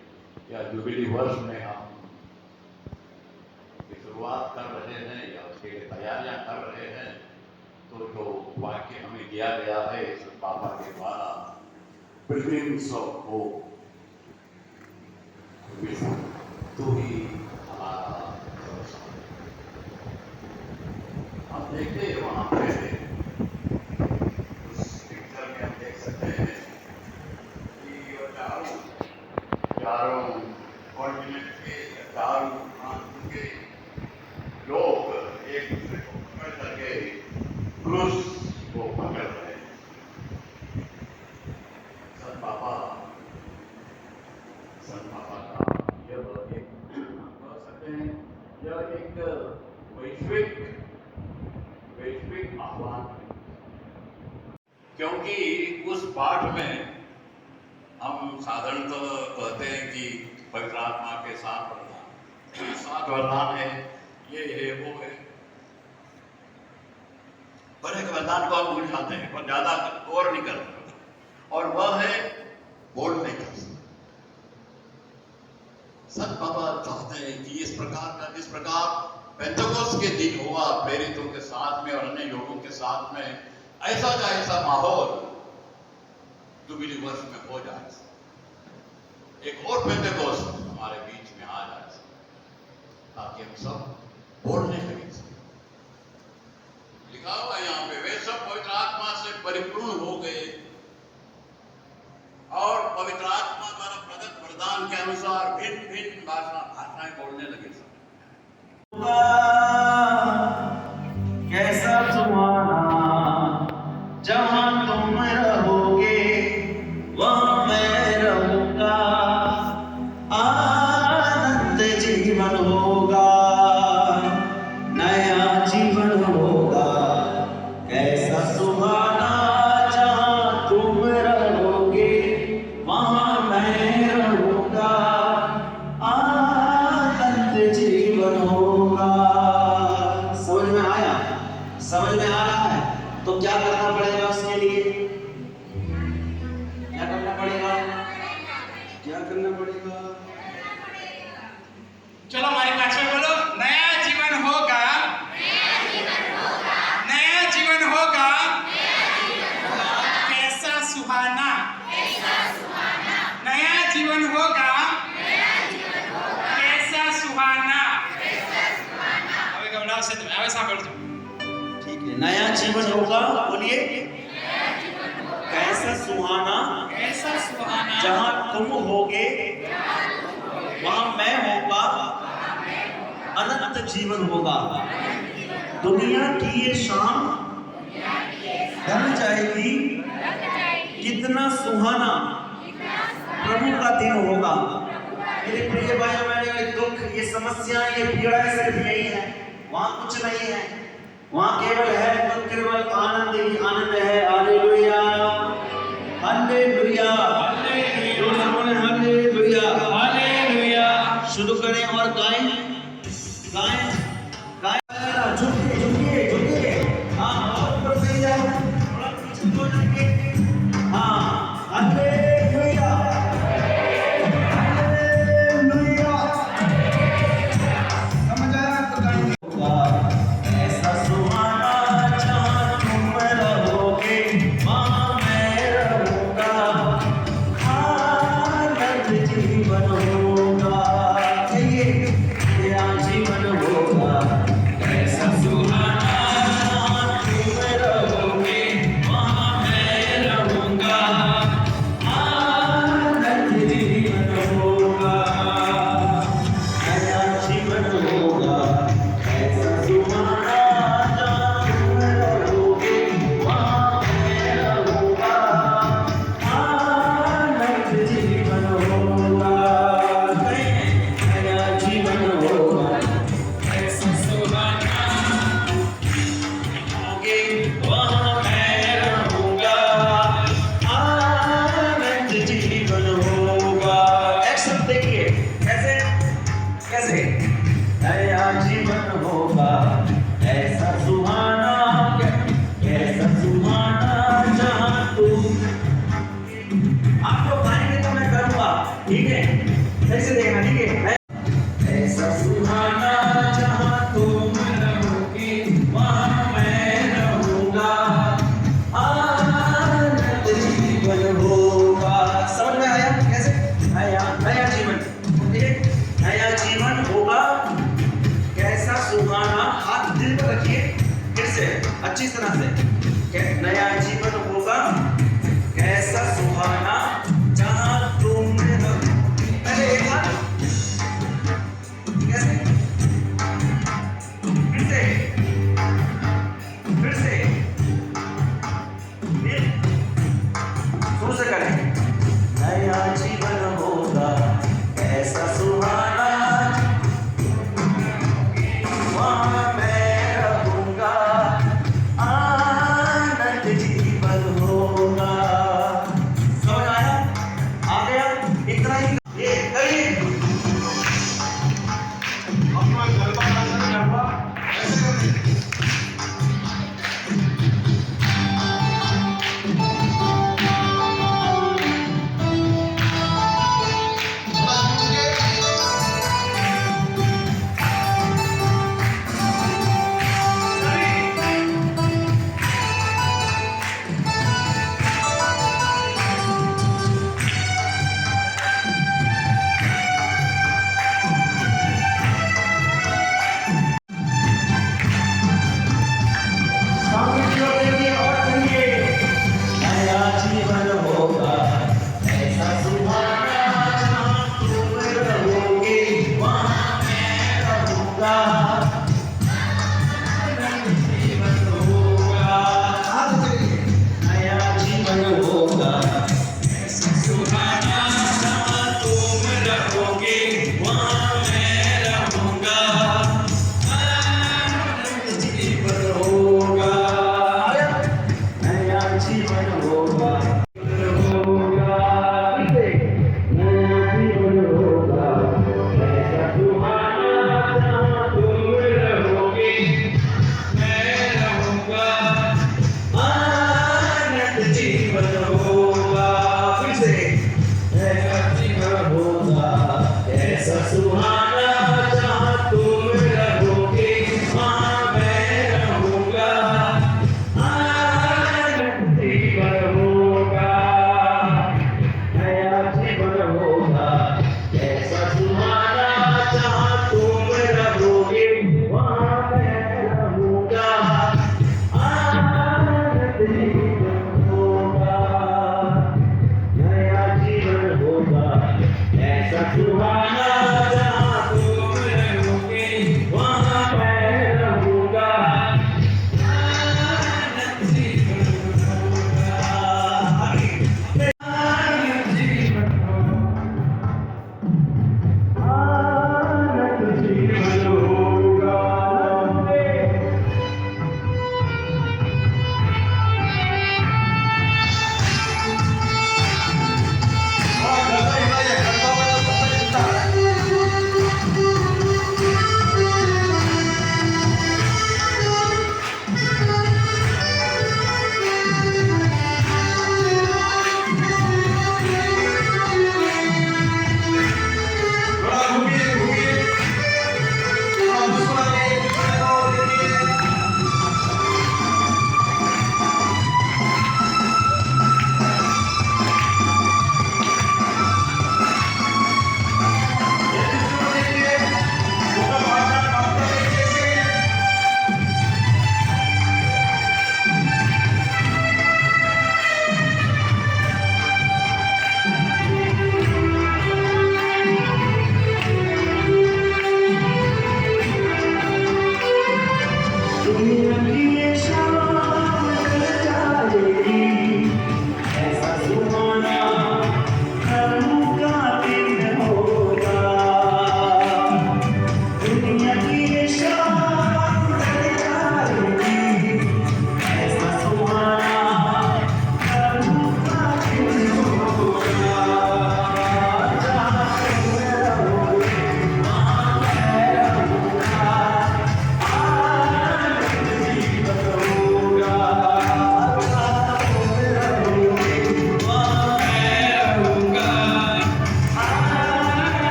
Speaker 6: या जुबिली वर्ष में हम शुरुआत कर रहे हैं या उसके लिए तैयारियां कर रहे हैं, तो जो वाक्य हमें दिया गया है पापा के द्वारा, पिलग्रिम्स ऑफ होप, तू ही हमारा भरोसा है। हम देखते हैं वहां पे उस पिक्चर में हम देख सकते हैं कि ये चारों कॉन्टिनेंट के, चारों प्रांत के लोग एक दूसरे को पकड़ करके क्रूस को पकड़ रहे हैं। संत पापा का यह एक, कह सकते हैं, यह एक वैश्विक आह्वान है, क्योंकि उस पाठ में हम साधारणतः कहते हैं कि पवित्र आत्मा के 7 वरदान है, ये है वो है, पर एक वरदान को हम भूल जाते हैं, पर ज्यादा गौर नहीं करते, और वह है बोलने का। संत बाबा चाहते हैं कि इस प्रकार का, जिस प्रकार पेंटेकोस्ट के दिन हुआ प्रेरितों के साथ में और अन्य लोगों के साथ में, ऐसा का ऐसा माहौल जुबिली वर्ष में हो जाए, एक और पेंटेकोस्ट हमारे बीच में आ जाए, ताकि हम सब बोलने लगे। लिखा हुआ यहाँ पे, वे सब पवित्र आत्मा से परिपूर्ण हो गए और पवित्र आत्मा द्वारा प्रदत्त वरदान के अनुसार भिन्न भिन्न भाषाएं बोलने लगे।
Speaker 3: कैसा सुहाना जहाँ तुम रहोगे वहाँ मैं रहूंगा, आनंद जीवन होगा, नया जीवन होगा। कैसा सुहाना जहाँ तुम रहोगे वहाँ मैं रहूंगा, आनंद जीवन होगा। समझ में आया? समझ में आ रहा है? तो क्या करना पड़ेगा उसके लिए? क्या करना पड़ेगा? क्या करना पड़ेगा?
Speaker 2: चलो हमारे पाछे बोलो, होगा कैसा सुहाना।
Speaker 4: હવે ગવડાવશે તમે, હવે સાંભળજો.
Speaker 3: ठीक है, नया जीवन होगा, बोलिए कैसा सुहाना
Speaker 4: कैसा सुहाना
Speaker 3: जहां तुम होगे वहां मैं होगा, अनंत जीवन होगा। दुनिया की ये शाम ढल जाएगी, कितना सुहाना प्रभु का दिन होगा। मेरे प्रिय भाइयों बहनों, ये दुख, ये समस्या, ये पीड़ा सिर्फ यही है, वहां कुछ नहीं है। वहां केवल है तो केवल आनंद ही आनंद है। Hallelujah, hallelujah, hallelujah, hallelujah. शुरू करें और गाएं, गाएं, गाएं। झुकिए, झुकिए, झुकिए। हाँ, और ऊपर से जाओ, थोड़ा पीछे को जाइए। हाँ, हालेलुया, हालेलुया। समझ आया तो गाएंगे। ऐसा सुहाना जहाँ तुम रहोगे वहाँ मैं रहूँगा, आनंद जीवन होगा। ये मेरा जीवन होगा। ऐसा सुहाना जहाँ तुम रहोगे वहाँ मैं रहूँगा, आनंद जीवन होगा, नया जीवन होगा। ऐसा सुहाना जहाँ तुम रहोगे वहाँ मैं रहूँगा, आनंद जीवन होगा, नया जीवन होगा। ऐसा सुहाना होगे वहाँ मैं रहूँगा, आनंद जीवन होगा। एक्शन देखिए, कैसे कैसे नया जीवन होगा। ऐसा सुहाना, ऐसा सुहाना जहाँ तुम, आप लोग गाएंगे तो मैं करूँगा, ठीक है? सही से देखना, ठीक है? ऐसा सुहाना जहाँ तुम रहोगे वहाँ मैं रहूँगा, आनंद जीवन होगा। समझ में आया कैसे? नया नया जीवन, ठीक है? नया जीवन होगा, कैसा सुहाना। हाथ दिल पर रखिए फिर से अच्छी तरह से। नया जीवन होगा, कैसा सुहाना जहाँ तुम रहोगे। पहले एक हाथ रखवाला जहाँ तुम रहोगे वहाँ मैं रहूँगा।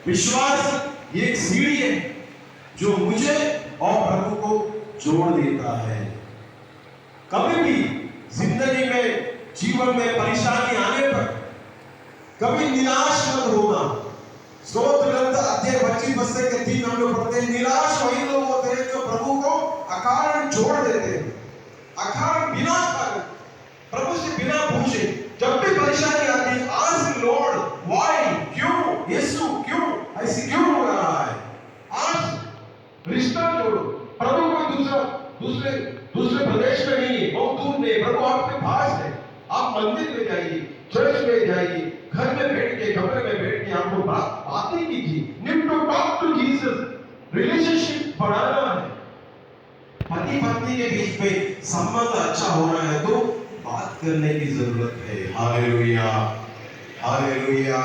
Speaker 3: विश्वास ये एक सीढ़ी है जो मुझे और प्रभु को जोड़ देता है। कभी भी जिंदगी में, जीवन में परेशानी आने पर कभी निराश मत होना। स्तोत्र ग्रंथ अध्याय 25:3 हम लोग पढ़ते हैं, निराश वही लोग होते हैं जो प्रभु को अकारण छोड़ देते हैं, अकारण बिना कारण, प्रभु से बिना पूछे। जब भी परेशानी आती है, आस्क लॉर्ड व्हाई, क्यों यीशु, क्यों ऐसे क्यों हो रहा है। आज रिश्ता जोड़ो, प्रभु कोई दूसरे प्रदेश में नहीं है, बहुत दूर नहीं, प्रभु आपके पास है। आप मंदिर में जाइए, चर्च में जाइए, घर में बैठ के, कमरे में बैठ के आपको बातें कीजिए। Need to talk to Jesus. Relationship बढ़ाना है, पति पत्नी के बीच में संबंध अच्छा होना है तो बात करने की जरूरत है। Hallelujah, hallelujah.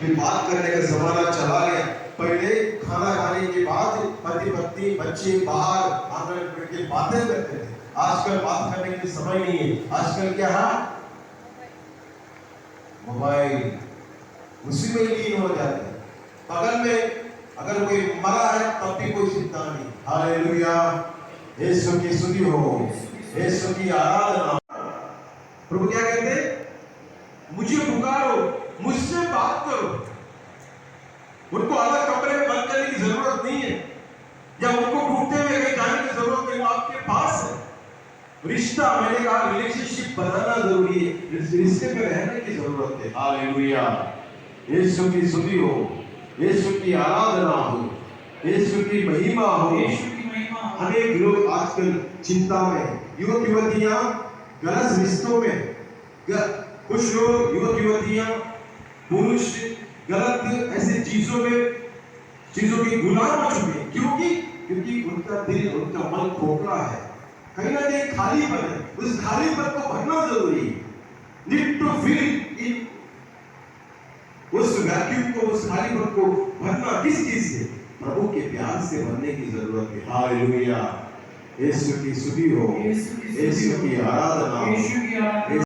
Speaker 3: फिर बात करने का जमाना चला गया। पहले खाना खाने के बाद पति पत्नी बच्चे बाहर आंगन में बैठ के बातें करते थे। आजकल बात करने की समय नहीं है। आजकल क्या है, मोबाइल, उसी में लीन हो जाते हैं। बगल में अगर कोई मरा है तब भी कोई चिंता नहीं। हालेलुया, यीशु की स्तुति हो, यीशु की आराधना। प्रभु क्या कहते हैं, मुझे पुकारो, मुझसे बात करो। उनको अलग कमरे में बंद करने की जरूरत नहीं है, या उनको ढूंढते हुए कहीं जाने की जरूरत नहीं, वो आपके पास है। रिश्ता, मैंने कहा रिलेशनशिप बनाना जरूरी है, रिश्ते में रहने की जरूरत है। हालेलुया, यीशु की स्तुति हो, यीशु की आराधना हो, यीशु की महिमा हो,
Speaker 4: यीशु की महिमा।
Speaker 3: अनेक लोग आजकल चिंता में, युवक युवतियां गलत रिश्तों में, कुछ लोग युवक युवतियां पुरुष गलत ऐसे चीजों के गुलाम हो चुके हैं। क्योंकि उनका दिल, उनका मन खोखला है, कहीं ना कहीं खालीपन है। उस खालीपन को भरना जरूरी है। नीड टू फिल इन, उस वैक्यूम को, उस खालीपन को भरना किस चीज से, प्रभु के प्यार से भरने की जरूरत है। हालेलुया, यीशु की स्तुति हो, यीशु की आराधना हो,
Speaker 4: यीशु की आराधना।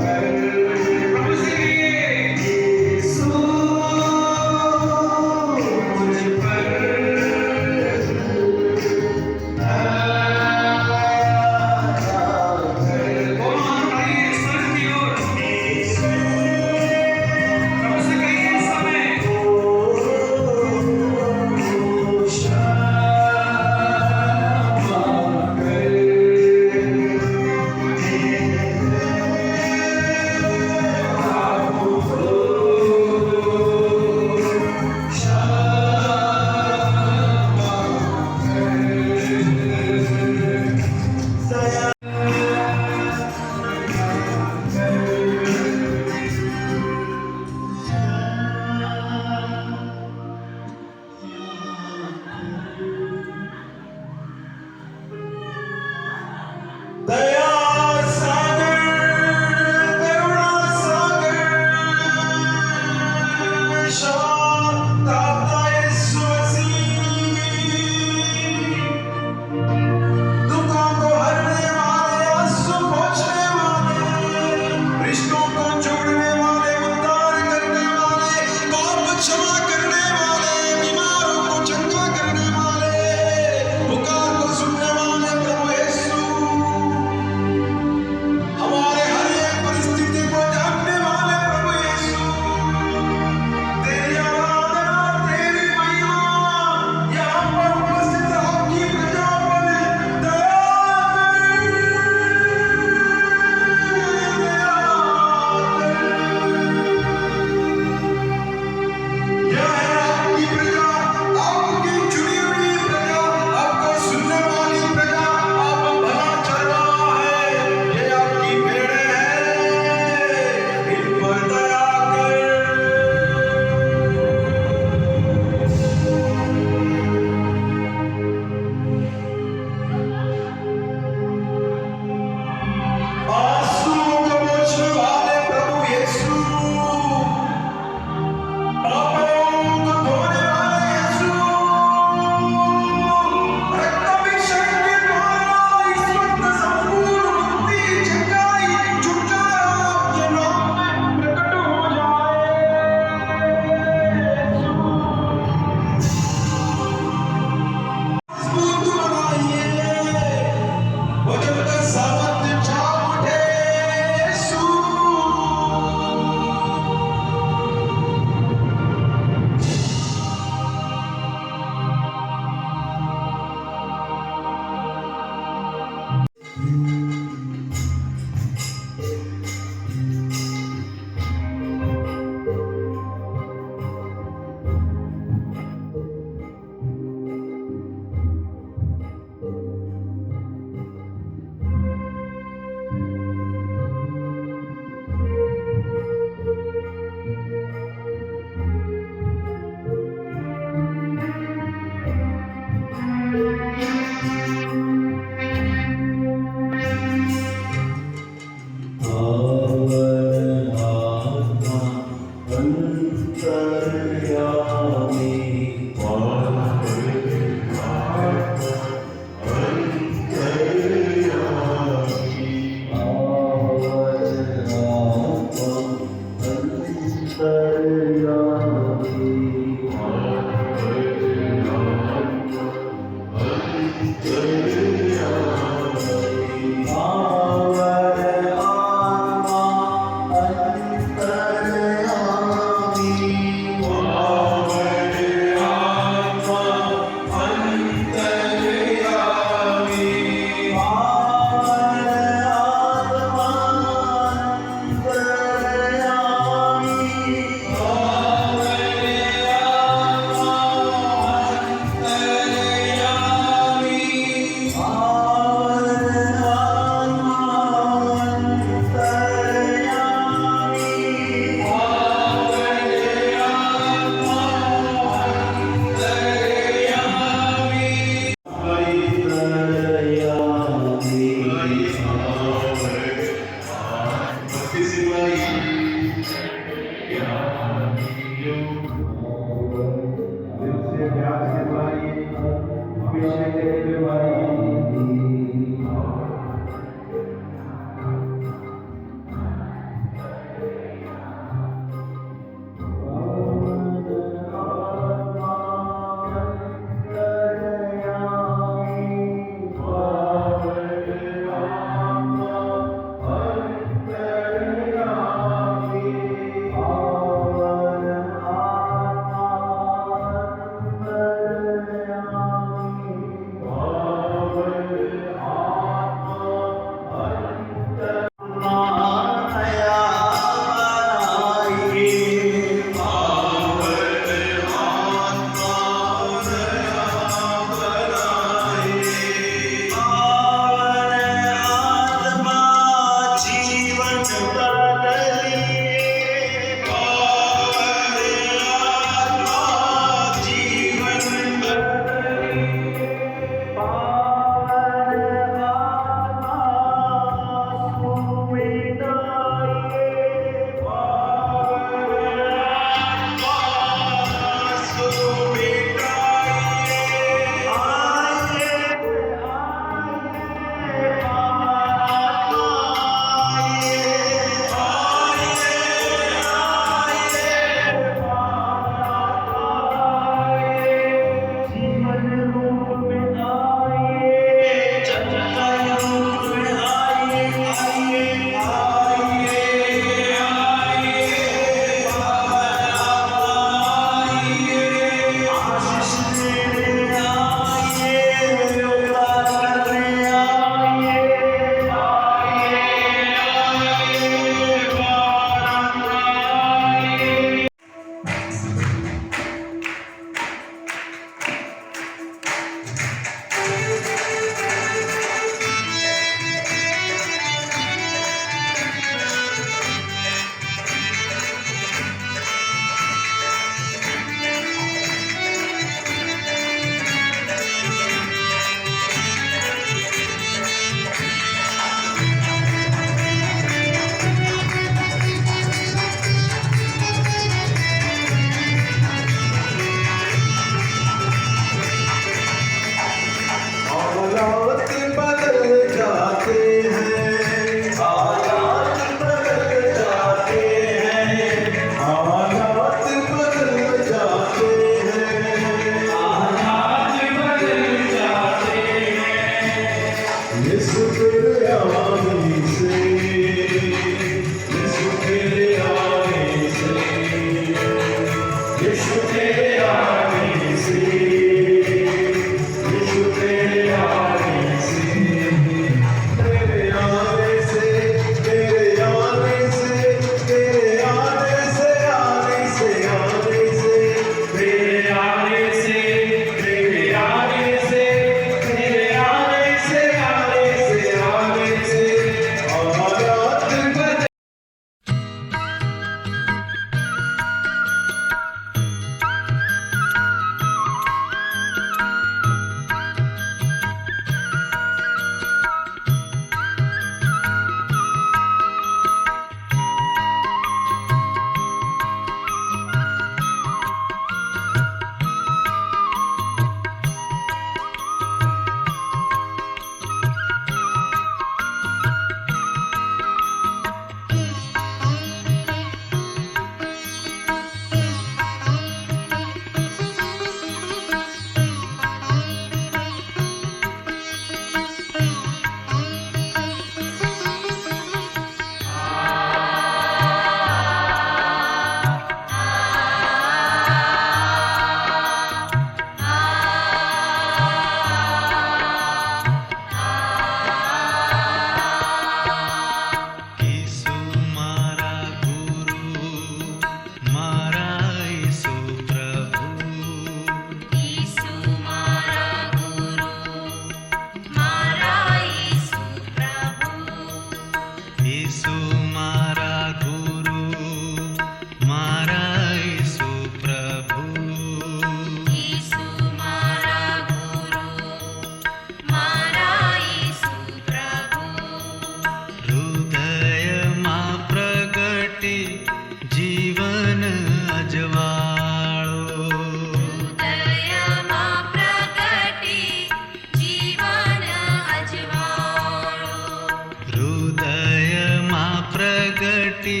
Speaker 1: प्रगटी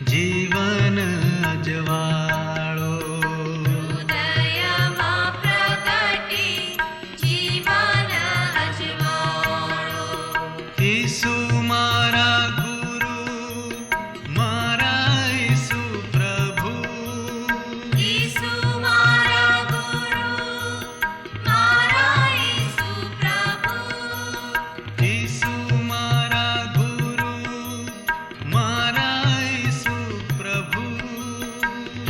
Speaker 1: जीवन अजवाळो
Speaker 7: हृदयમાં પ્રગટી જીવન અજવાળો
Speaker 1: ईसु मारा गुरु मारा ईसु प्रभु
Speaker 7: ઈસુ મારા ગુરુ મારા ઈસુ પ્રભુ
Speaker 1: ईसु मारा गुरु मारा ईसु प्रभु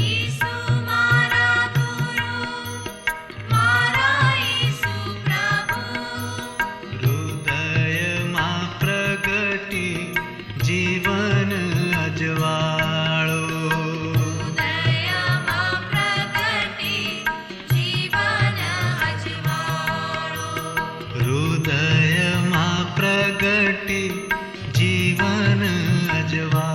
Speaker 7: ઈસુ મારા ગુરુ મારા ઈસુ પ્રભુ
Speaker 1: हृदय मा प्रगटी जीवन अजवाळो
Speaker 7: હૃદયમાં પ્રગટી જીવન અજવાળો
Speaker 1: हृदय मा प्रगटी जीवन अजवाळो